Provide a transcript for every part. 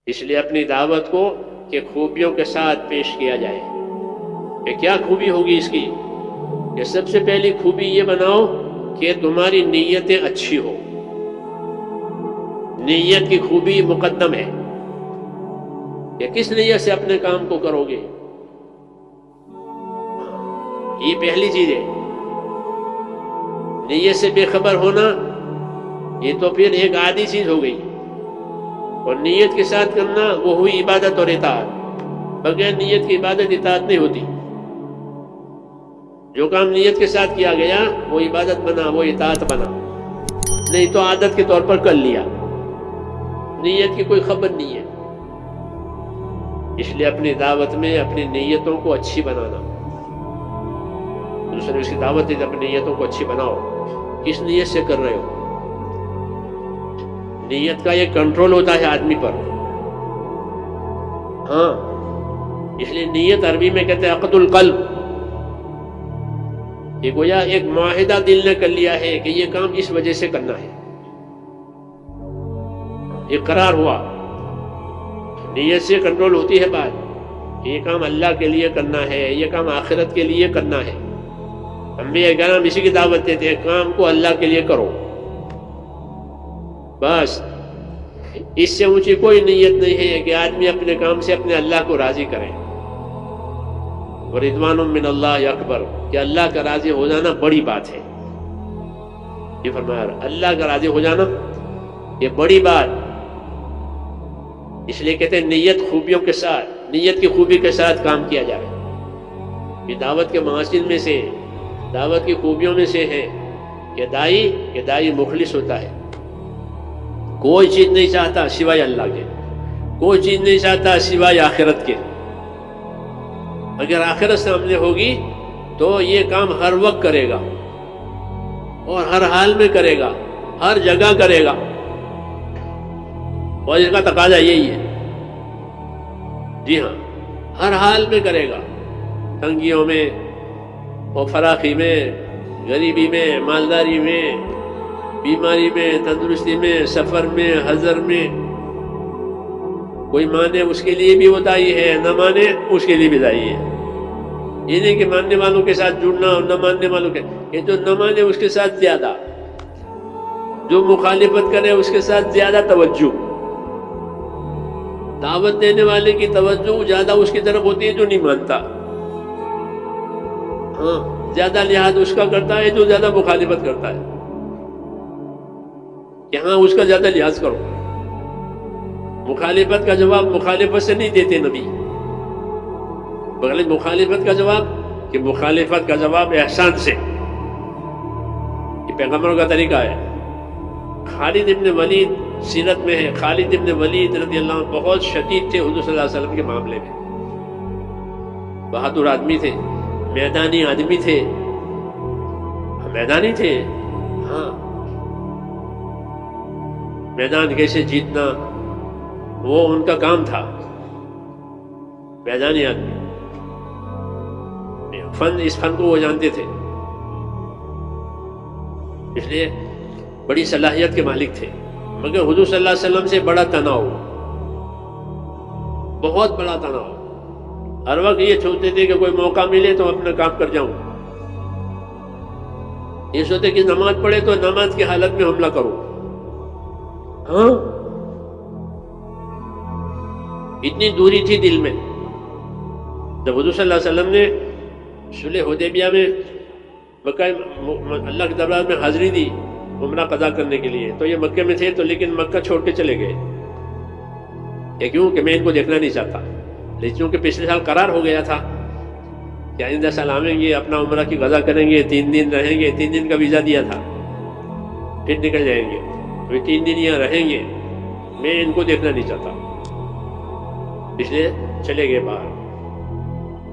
اس لیے اپنی دعوت کو کہ خوبیوں کے ساتھ پیش کیا جائے کہ کیا خوبی ہوگی اس کی، کہ سب سے پہلی خوبی یہ بناؤ کہ تمہاری نیتیں اچھی ہو. نیت کی خوبی مقدم ہے کہ کس نیت سے اپنے کام کو کرو گے، یہ پہلی چیز ہے. نیت سے بے خبر ہونا یہ تو پھر ایک عادی چیز ہو گئی، اور نیت کے ساتھ کرنا وہ ہوئی عبادت اور اطاعت. بغیر نیت کی عبادت اطاعت نہیں ہوتی. جو کام نیت کے ساتھ کیا گیا وہ عبادت بنا، وہ اطاعت بنا، نہیں تو عادت کے طور پر کر لیا، نیت کی کوئی خبر نہیں ہے. اس لیے اپنی دعوت میں اپنی نیتوں کو اچھی بنانا. دوسرے اس کی دعوت ہے اپنی نیتوں کو اچھی بناؤ. کس نیت سے کر رہے ہو؟ نیت کا یہ کنٹرول ہوتا ہے آدمی پر. ہاں، اس لیے نیت عربی میں کہتے ہیں عقد القلب. یہ گویا ایک معاہدہ دل نے کر لیا ہے کہ یہ کام اس وجہ سے کرنا ہے، اقرار ہوا. نیت سے کنٹرول ہوتی ہے بات کہ یہ کام اللہ کے لیے کرنا ہے، یہ کام آخرت کے لیے کرنا ہے. انبیاء کرام اسی کی دعوت دیتے ہیں، کام کو اللہ کے لیے کرو. بس اس سے اونچی کوئی نیت نہیں ہے کہ آدمی اپنے کام سے اپنے اللہ کو راضی کرے. ورضوان من اللہ اکبر، کہ اللہ کا راضی ہو جانا بڑی بات ہے. یہ فرمایا اللہ کا راضی ہو جانا یہ بڑی بات. اس لیے کہتے ہیں نیت خوبیوں کے ساتھ، نیت کی خوبی کے ساتھ کام کیا جائے. یہ دعوت کے محاسن میں سے، دعوت کی خوبیوں میں سے ہے کہ دائی مخلص ہوتا ہے. کوئی چیز نہیں چاہتا سوائے اللہ کے، کوئی چیز نہیں چاہتا سوائے آخرت کے. اگر آخرت سامنے ہوگی تو یہ کام ہر وقت کرے گا اور ہر حال میں کرے گا، ہر جگہ کرے گا. اور اس کا تقاضا یہی ہے. جی ہاں، ہر حال میں کرے گا، تنگیوں میں اور فراخی میں، غریبی میں، مالداری میں، بیماری میں، تندرستی میں، سفر میں، حضر میں. کوئی مانے اس کے لیے بھی وہ دائی ہے، نہ مانے اس کے لیے بھی دائی ہے. یہ نہیں کہ ماننے والوں کے ساتھ جڑنا اور نہ ماننے والوں کے، یہ جو نہ مانے اس کے ساتھ زیادہ، جو مخالفت کرے اس کے ساتھ زیادہ توجہ. دعوت دینے والے کی توجہ زیادہ اس کی طرف ہوتی ہے جو نہیں مانتا. ہاں، زیادہ لحاظ اس کا کرتا ہے جو زیادہ مخالفت کرتا ہے. یہاں اس کا زیادہ لحاظ کرو. مخالفت کا جواب مخالفت سے نہیں دیتے نبی، بغیر مخالفت کا جواب کہ مخالفت کا جواب احسان سے. یہ پیغمبروں کا طریقہ ہے. خالد ابن ولید سیرت میں ہے، خالد ابن ولید رضی اللہ عنہ بہت شدید تھے حضور صلی اللہ علیہ وسلم کے معاملے میں. بہادر آدمی تھے، میدانی آدمی تھے، میدانی تھے. ہاں، میدان کیسے جیتنا وہ ان کا کام تھا. میدانی آدمی، اس فن کو وہ جانتے تھے. اس لیے بڑی صلاحیت کے مالک تھے. مگر حضور صلی اللہ علیہ وسلم سے بڑا تناؤ، بہت بڑا تناؤ. ہر وقت یہ سوچتے تھے کہ کوئی موقع ملے تو اپنا کام کر جاؤں. یہ سوچتے کہ نماز پڑھے تو نماز کی حالت میں حملہ کرو. ہاں، اتنی دوری تھی دل میں. جب حضور صلی اللہ علیہ وسلم نے صلح حدیبیہ میں مکہ اللہ کے دربار میں حاضری دی عمرہ قضا کرنے کے لیے، تو یہ مکے میں تھے، تو لیکن مکہ چھوڑ کے چلے گئے. یہ کیوں کہ میں ان کو دیکھنا نہیں چاہتا. لیکن چونکہ پچھلے سال قرار ہو گیا تھا کہ آئندہ سال آئیں گے، اپنا عمرہ کی قضا کریں گے، 3 دن رہیں گے، 3 دن کا ویزا دیا تھا، پھر نکل جائیں گے. وہ 3 دن یہاں رہیں گے، میں ان کو دیکھنا نہیں چاہتا، اس لیے چلے گئے باہر.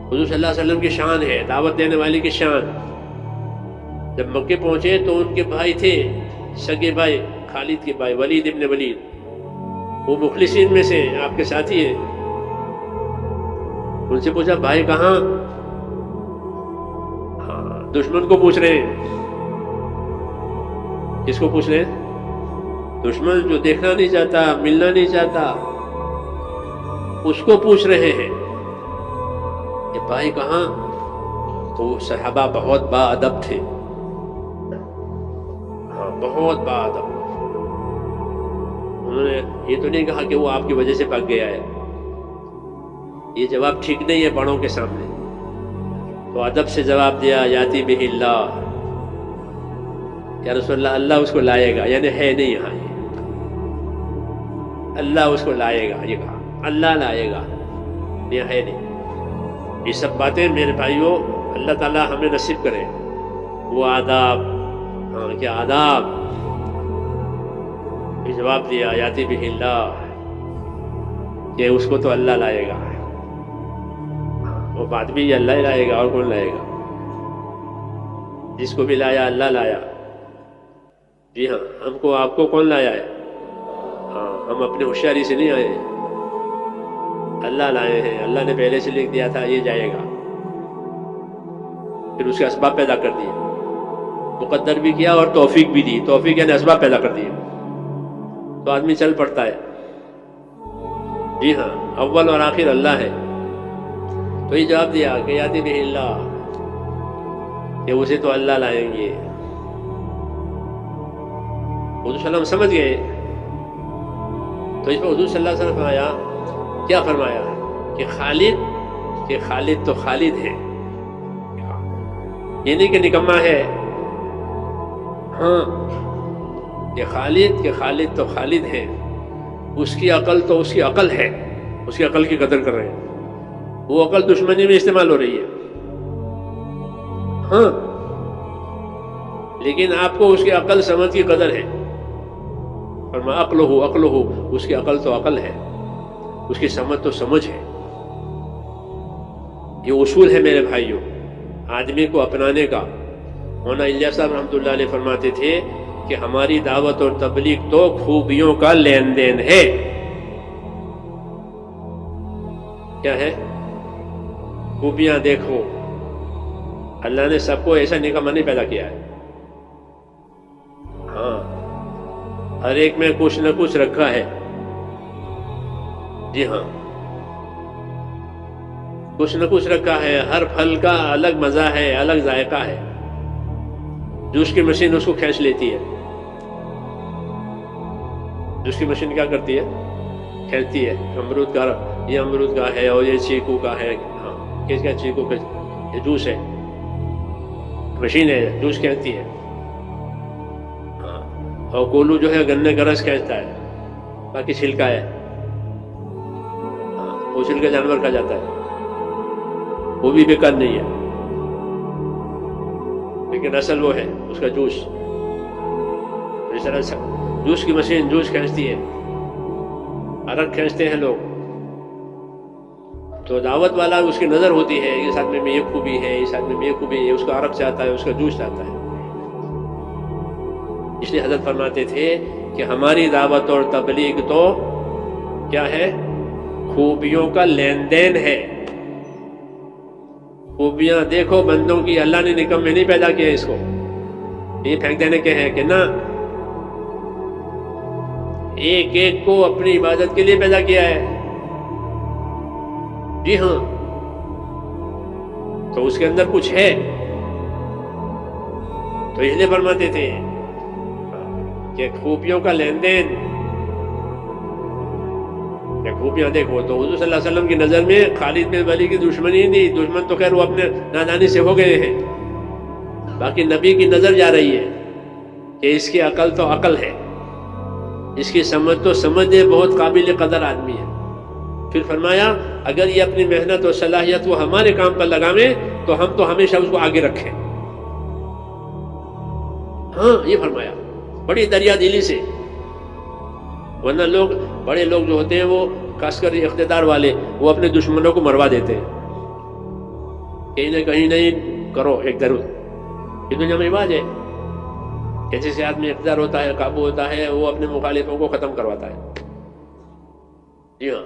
حضور صلی اللہ علیہ وسلم کی شان ہے، دعوت دینے والے کی شان. جب مکے پہنچے تو ان کے بھائی تھے، سگے بھائی، خالد کے بھائی ولید ابن ولید، وہ مخلصین میں سے آپ کے ساتھی ہیں. ان سے پوچھا بھائی کہاں؟ ہاں، دشمن کو پوچھ رہے ہیں. کس کو پوچھ رہے ہیں؟ دشمن جو دیکھنا نہیں چاہتا، ملنا نہیں چاہتا. اس کو پوچھ رہے ہیں کہ بھائی کہاں؟ تو وہ صحابہ بہت با ادب تھے، ہاں بہت با ادب. انہوں نے یہ تو نہیں کہا کہ وہ آپ کی وجہ سے بھاگ گیا ہے، یہ جواب ٹھیک نہیں ہے بڑوں کے سامنے. تو ادب سے جواب دیا یاتی بہ اللہ، یا رسول اللہ اللہ اس کو لائے گا، یعنی ہے نہیں یہاں، اللہ اس کو لائے گا، یہ کہا اللہ لائے گا، یہ ہے نہیں. یہ سب باتیں میرے بھائیوں اللہ تعالیٰ ہمیں نصیب کرے. وہ آداب، ہاں کیا آداب. یہ جواب دیا یاتی بہ اللہ، کہ اس کو تو اللہ لائے گا، وہ بات بھی اللہ ہی لائے گا، اور کون لائے گا؟ جس کو بھی لایا اللہ لایا. جی ہاں، ہم کو آپ کو کون لایا ہے؟ ہاں ہم اپنی ہوشیاری سے نہیں آئے ہیں، اللہ لائے ہیں. اللہ نے پہلے سے لکھ دیا تھا یہ جائے گا، پھر اس کے اسباب پیدا کر دیے، مقدر بھی کیا اور توفیق بھی دی. توفیق یعنی اسباب پیدا کر دیے تو آدمی چل پڑتا ہے. جی ہاں، اول اور آخر اللہ ہے. تو یہ جواب دیا کہ یاتی بہ اللہ، کہ اسے تو اللہ لائیں گے. حضور صلی اللہ علیہ وسلم سمجھ گئے. تو اس پر حضور صلی اللہ علیہ وسلم فرمایا، کیا فرمایا؟ کہ خالد تو خالد ہے، یہ نہیں کہ نکما ہے. ہاں کہ خالد تو خالد ہے. اس کی عقل تو اس کی عقل ہے، اس کی عقل کی قدر کر رہے ہیں. وہ عقل دشمنی میں استعمال ہو رہی ہے، ہاں لیکن آپ کو اس کی عقل سمجھ کی قدر ہے. فرمایا عقلہ، اس کی عقل تو عقل ہے، اس کی سمجھ تو سمجھ ہے. یہ اصول ہے میرے بھائیوں آدمی کو اپنانے کا. مولانا الیاس صاحب رحمۃ اللہ علیہ فرماتے تھے کہ ہماری دعوت اور تبلیغ تو خوبیوں کا لین دین ہے. کیا ہے؟ خوبیاں دیکھو. اللہ نے سب کو ایسا نکما نہیں پیدا کیا ہے. ہاں ہر ایک میں کچھ نہ کچھ رکھا ہے. جی ہاں کچھ نہ کچھ رکھا ہے. ہر پھل کا الگ مزہ ہے، الگ ذائقہ ہے. جوس کی مشین اس کو کھینچ لیتی ہے. جوس کی مشین کیا کرتی ہے؟ کھینچتی ہے. امرود کا، یہ امرود کا ہے اور یہ چیکو کا ہے. ہاں کس کا چیکو کا؟ یہ جوس ہے، مشین ہے جوس کھینچتی ہے. ہاں اور کولو جو ہے گنے کا رس کھینچتا ہے، باقی چھلکا ہے. ہاں وہ چھلکا جانور کھا جاتا ہے، وہ بھی بیکار نہیں ہے، لیکن اصل وہ ہے اس کا جوس. اس طرح سے جوس کی مشین جوس کھینچتی ہے، عرق کھینچتے ہیں لوگ. تو دعوت والا اس کی نظر ہوتی ہے اس آدمی میں یہ خوبی ہے، اس آدمی میں یہ خوبی ہے، اس کا عرق چاہتا ہے، اس کا جوس چاہتا ہے. اس لیے حضرت فرماتے تھے کہ ہماری دعوت اور تبلیغ تو کیا ہے؟ خوبیوں کا لین دین ہے. خوبیاں دیکھو بندوں کی. اللہ نے نکم میں نہیں پیدا کیا اس کو، یہ پھینک دینے کے ہیں کہ نہ، ایک ایک کو اپنی عبادت کے لیے پیدا کیا ہے. جی ہاں تو اس کے اندر کچھ ہے. تو اس لیے فرماتے تھے کہ خوبیوں کا لین دین، کہ خوبیاں دیکھو. تو حضور صلی اللہ علیہ وسلم کی نظر میں خالد بن ولید کی دشمنی نہیں تھی. دشمن تو خیر وہ اپنے نادانی سے ہو گئے ہیں، باقی نبی کی نظر جا رہی ہے کہ اس کی عقل تو عقل ہے، اس کی سمجھ تو سمجھ ہے، بہت قابل قدر آدمی ہے. پھر فرمایا اگر یہ اپنی محنت اور صلاحیت وہ ہمارے کام پر لگاویں تو ہم تو ہمیشہ اس کو آگے رکھیں. ہاں یہ فرمایا بڑی دریا دلی سے. ورنہ لوگ، بڑے لوگ جو ہوتے ہیں وہ خاص کر اقتدار والے، وہ اپنے دشمنوں کو مروا دیتے ہیں. کہیں نہ کہیں نہیں کرو ایک ضرور. یہ دنیا میں رواج ہے کہ جیسے آدمی اقتدار ہوتا ہے، قابو ہوتا ہے، وہ اپنے مخالفوں کو ختم کرواتا ہے. جی ہاں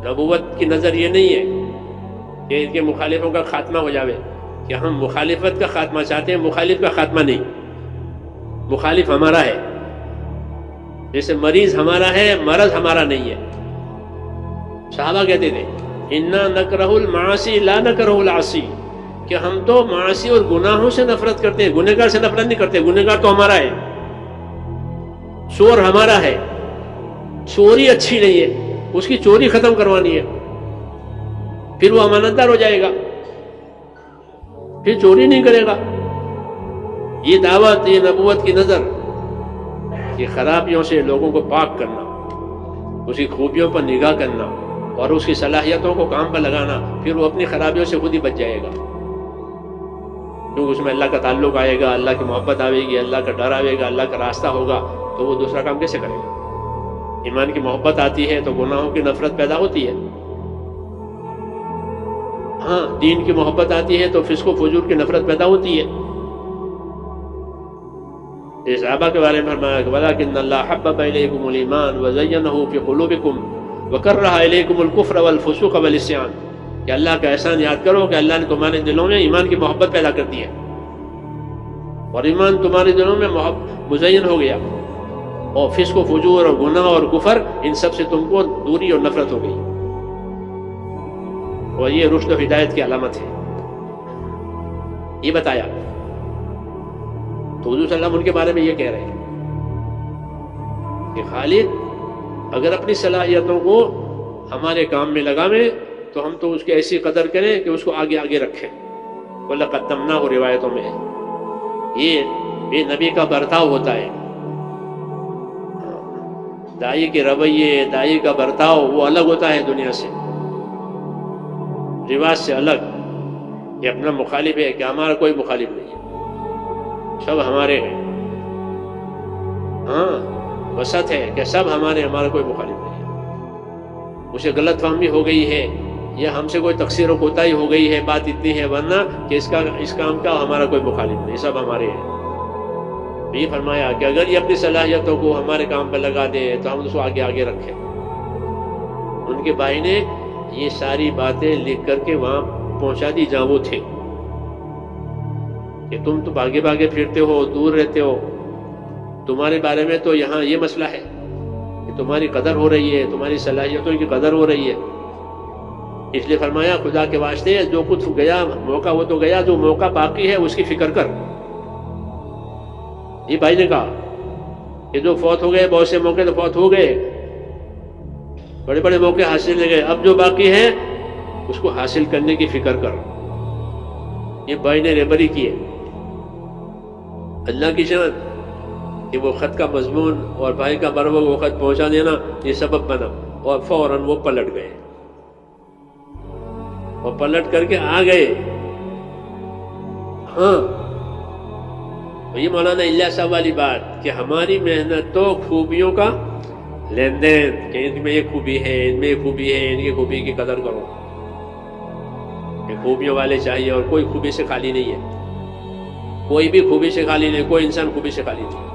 نبوت کی نظر یہ نہیں ہے کہ ان کے مخالفوں کا خاتمہ ہو جاوے، کہ ہم مخالفت کا خاتمہ چاہتے ہیں، مخالف کا خاتمہ نہیں. مخالف ہمارا ہے، جیسے مریض ہمارا ہے، مرض ہمارا نہیں ہے. صحابہ کہتے تھے انا نکرہ المعاصی لا نکرہ العاصی، کہ ہم تو معاصی اور گناہوں سے نفرت کرتے ہیں، گنہگار سے نفرت نہیں کرتے، گنہگار تو ہمارا ہے، چور ہمارا ہے، چوری اچھی نہیں ہے، اس کی چوری ختم کروانی ہے، پھر وہ امانتدار ہو جائے گا، پھر چوری نہیں کرے گا۔ یہ دعوت، یہ نبوت کی نظر، یہ خرابیوں سے لوگوں کو پاک کرنا، اس کی خوبیوں پر نگاہ کرنا اور اس کی صلاحیتوں کو کام پر لگانا، پھر وہ اپنی خرابیوں سے خود ہی بچ جائے گا، کیونکہ اس میں اللہ کا تعلق آئے گا، اللہ کی محبت آئے گی، اللہ کا ڈر آئے گا، اللہ کا راستہ ہوگا، تو وہ دوسرا کام کیسے کرے گا؟ ایمان کی محبت آتی ہے تو گناہوں کی نفرت پیدا ہوتی ہے، ہاں دین کی محبت آتی ہے تو فسق و فجور کی نفرت پیدا ہوتی ہے۔ اس صحابہ کے بارے میں فرمایا کہ وَلَٰكِنَّ اللَّهَ حَبَّبَ إِلَيْكُمُ الْإِيمَانَ وَزَيَّنَهُ فِي قُلُوبِكُمْ وَكَرَّهَ إِلَيْكُمُ الْكُفْرَ وَالْفُسُوقَ وَالْعِصْيَانَ، کہ اللہ کا احسان یاد کرو کہ اللہ نے تمہارے دلوں میں ایمان کی محبت پیدا کر دی ہے، اور ایمان تمہارے دلوں میں مزین ہو گیا، اور فسق و فجور اور گناہ اور کفر ان سب سے تم کو دوری اور نفرت ہو گئی، اور یہ رشد و ہدایت کی علامت ہے۔ یہ بتایا تو حضور صلی اللہ علیہ وسلم ان کے بارے میں یہ کہہ رہے ہیں کہ خالد اگر اپنی صلاحیتوں کو ہمارے کام میں لگاویں تو ہم تو اس کی ایسی قدر کریں کہ اس کو آگے آگے رکھیں۔ وَلَقَدْ قَدَّمْنَاهُ روایتوں میں ہے، یہ نبی کا برتاؤ ہوتا ہے، داعی کے رویے، داعی کا برتاؤ وہ الگ ہوتا ہے دنیا سے، رواج سے الگ، یہ اپنا مخالف ہے کہ ہمارا کوئی مخالف نہیں ہے، سب ہمارے ہیں، ہاں وسط ہے کہ سب ہمارا کوئی مخالف نہیں ہے۔ اسے غلط فہمی ہو گئی ہے یا ہم سے کوئی تقصیر و کوتاہی ہو گئی ہے، بات اتنی ہے، ورنہ کہ اس کام کا ہمارا کوئی مخالف نہیں، سب ہمارے ہیں۔ یہ فرمایا کہ اگر یہ اپنی صلاحیتوں کو ہمارے کام پر لگا دیں تو ہم اس کو آگے آگے رکھیں۔ ان کے بھائی نے یہ ساری باتیں لکھ کر کے وہاں پہنچا دی جہاں وہ تھے کہ تم تو بھاگے بھاگے پھرتے ہو، دور رہتے ہو، تمہارے بارے میں تو یہاں یہ مسئلہ ہے کہ تمہاری قدر ہو رہی ہے، تمہاری صلاحیتوں کی قدر ہو رہی ہے۔ اس لیے فرمایا خدا کے واسطے جو کچھ گیا موقع وہ تو گیا، جو موقع باقی ہے اس کی فکر کر۔ یہ بھائی نے کہا کہ جو فوت ہو گئے، بہت سے موقع تو فوت ہو گئے، بڑے بڑے موقع حاصل ہو گئے، اب جو باقی ہے اس کو حاصل کرنے کی فکر کر۔ یہ بھائی نے رہبری کی ہے، اللہ کی شان کہ وہ خط کا مضمون اور بھائی کا بروقت وہ خط پہنچا دینا یہ سبب بنا، اور فوراً وہ پلٹ گئے، اور پلٹ کر کے آ گئے۔ ہاں یہ مولانا الیاس صاحب والی بات کہ ہماری محنت تو خوبیوں کا لین دین، کہ ان میں یہ خوبی ہے، ان میں یہ خوبی ہے، ان کی خوبی کی قدر کرو، کہ خوبیوں والے چاہیے، اور کوئی خوبی سے خالی نہیں ہے، کوئی بھی خوبی سے خالی نہیں، کوئی انسان خوبی سے خالی نہیں۔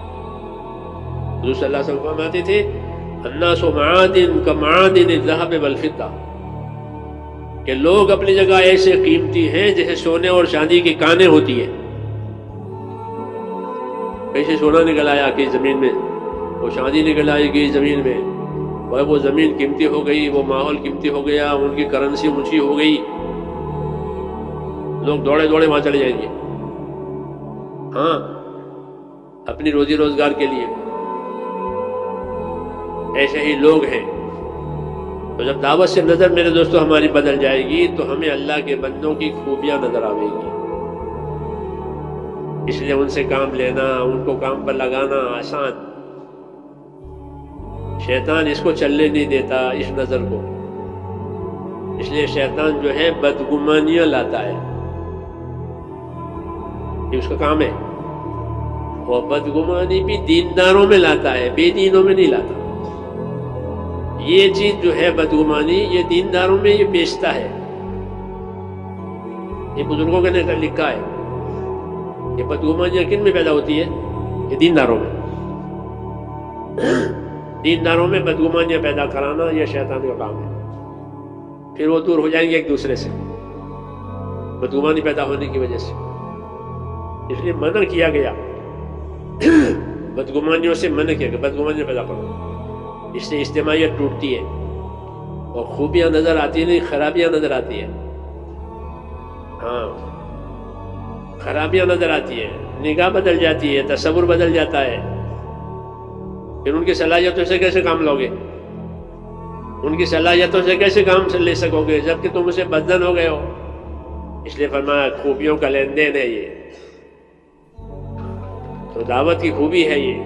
حضور صلی اللہ علیہ وسلم فرماتے تھے الناس معادن کمعادن الذهب والفضہ، کہ لوگ اپنی جگہ ایسے قیمتی ہیں جیسے سونے اور چاندی کی کانیں ہوتی ہیں۔ ایسے سونا نکل آیا کہ زمین میں، وہ چاندی نکل آئے گی زمین میں، اور وہ زمین قیمتی ہو گئی، وہ ماحول قیمتی ہو گیا، ان کی کرنسی اونچی ہو گئی، لوگ دوڑے دوڑے وہاں چلے جائیں گے، ہاں اپنی روزی روزگار کے لیے۔ ایسے ہی لوگ ہیں، تو جب دعوت سے نظر میرے دوستو ہماری بدل جائے گی تو ہمیں اللہ کے بندوں کی خوبیاں نظر آئے گی۔ اس لیے ان سے کام لینا، ان کو کام پر لگانا آسان، شیطان اس کو چلنے نہیں دیتا، اس نظر کو۔ اس لیے شیطان جو ہے بدگمانیاں لاتا ہے، یہ اس کا کام ہے، وہ بدگمانی بھی دینداروں میں لاتا ہے، بے دینوں میں نہیں لاتا۔ یہ چیز جو ہے بدگمانی، یہ دینداروں میں یہ بیچتا ہے۔ یہ بزرگوں نے لکھا ہے کہ بدگمانیاں کن میں پیدا ہوتی ہے؟ یہ دینداروں میں، دینداروں میں بدگمانیاں پیدا کرانا یہ شیطان کا کام ہے۔ پھر وہ دور ہو جائیں گے ایک دوسرے سے بدگمانی پیدا ہونے کی وجہ سے۔ اس لیے منع کیا گیا، بدگمانیوں سے منع کیا گیا، بدگمانیاں پیدا کرو، اس سے اجتماعیت ٹوٹتی ہے۔ اور خوبیاں نظر آتی نہیں، خرابیاں نظر آتی ہیں. ہاں خرابیاں نظر آتی ہیں، نگاہ بدل جاتی ہے، تصور بدل جاتا ہے. پھر ان کی صلاحیتوں سے کیسے کام لوگے؟ ان کی صلاحیتوں سے کیسے کام لے سکو گے جب کہ تم اسے بدن ہو گئے ہو؟ اس لیے فرمایا خوبیوں کا لین دین ہے یہ. تو دعوت کی خوبی ہے یہ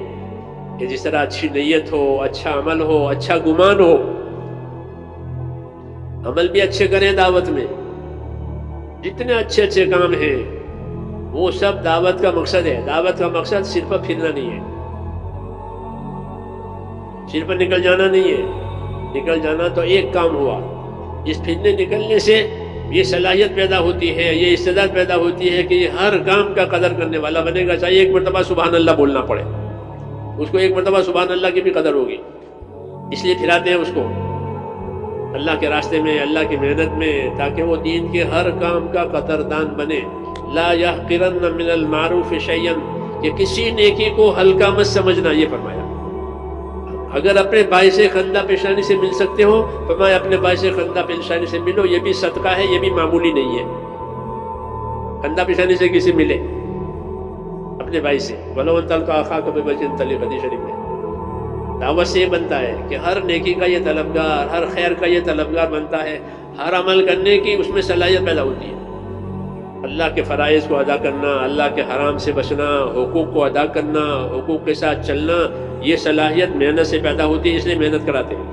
کہ جس طرح اچھی نیت ہو، اچھا عمل ہو، اچھا گمان ہو. عمل بھی اچھے کریں دعوت میں. جتنے اچھے اچھے کام ہیں وہ سب دعوت کا مقصد ہے. دعوت کا مقصد صرف پھرنا نہیں ہے، صرف نکل جانا نہیں ہے. نکل جانا تو ایک کام ہوا. اس پھرنے نکلنے سے یہ صلاحیت پیدا ہوتی ہے، یہ استعداد پیدا ہوتی ہے کہ یہ ہر کام کا قدر کرنے والا بنے گا. چاہیے ایک مرتبہ سبحان اللہ بولنا پڑے، اس کو ایک مرتبہ سبحان اللہ کی بھی قدر ہوگی. اس لیے پھراتے ہیں اس کو اللہ کے راستے میں، اللہ کی محنت میں، تاکہ وہ دین کے ہر کام کا قدردان بنے. لا يحقرن من المعروف شيئا، کہ کسی نیکی کو ہلکا مت سمجھنا. یہ فرمایا اگر اپنے باعث خندہ پیشانی سے مل سکتے ہو، فرمایا اپنے باعث خندہ پیشانی سے ملو. یہ بھی صدقہ ہے، یہ بھی معمولی نہیں ہے. خندہ پیشانی سے کسی ملے اپنے بھائی سے، وَلَوْ أَن تَلْقَىٰ أَخَاكَ بِوَجْهٍ طَلِيقٍ، حدیث شریف میں. دعوت سے یہ بنتا ہے کہ ہر نیکی کا یہ طلبگار، ہر خیر کا یہ طلبگار بنتا ہے. ہر عمل کرنے کی اس میں صلاحیت پیدا ہوتی ہے. اللہ کے فرائض کو ادا کرنا، اللہ کے حرام سے بچنا، حقوق کو ادا کرنا، حقوق کے ساتھ چلنا، یہ صلاحیت محنت سے پیدا ہوتی ہے. اس لیے محنت کراتے ہیں.